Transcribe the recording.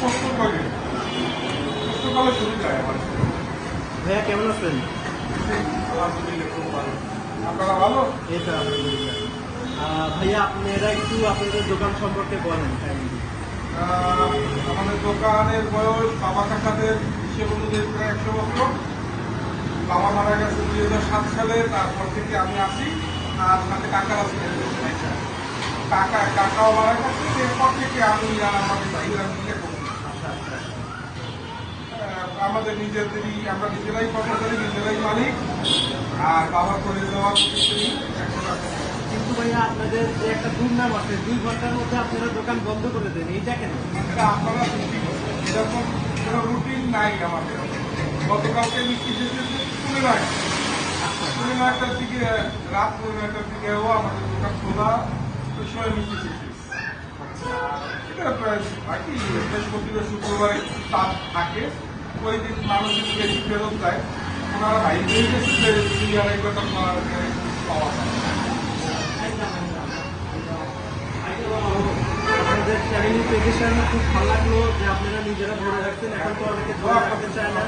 প্রশ্ন করে সুবিধা হয় আমার। ভাইয়া কেমন আছেন? আলহামদুলিল্লাহ খুব ভালো। আপনারা ভালো? এই তো আলহামদুলিল্লাহ। ভাইয়া আপনারা একটু আপনাদের দোকান সম্পর্কে বলেন। আমাদের দোকানের বয়স বাবা কাকাদের হিসেব অনুযায়ী প্রায় 100 বছর। বাবা মারা গেছে 2007 সালে, তারপর থেকে আমি আসি, আর সাথে কাকারা ছিলেন। কাকাও মারা গেছে, এরপর থেকে আমি আমাদের ভাইরা মিলে করি। আমাদের নিজেদেরই, আমরা নিজেরাই কর্মচারী, নিজেরাই মালিক, আর বাবা করে দেওয়া কিছুই 100 টাকা। কিন্তু ভাইয়া আপনাদের যে একটা দুর্নাম আছে, 2 ঘন্টার মধ্যে আপনারা দোকান বন্ধ করে দেন, এইটা কেন? এটা আপনারা সৃষ্টি করছেন, এরকম কোনো রুটিন নাই আমাদের। গতকালকে মিষ্টি দিয়েছে 9টার দিকে, রাত 9টার দিকেও আমাদের দোকান খোলা, ওই সময় মিষ্টি দিয়েছে। এটা প্রায় বাকি বৃহস্পতিবার শুক্রবারে চাপ থাকে, ওই দিন মানুষের বেশি ফেরত দেয়। ওনারা বাইরে হয়ে গেছে যে 2-2.5 ঘন্টা পাওয়া যায়। আপনাদের ফ্যামিলি পেজের খুব ভালো লাগলো যে আপনারা নিজেরা ধরে রাখছেন, এখন তো অনেকে ধরে রাখতে চায় না।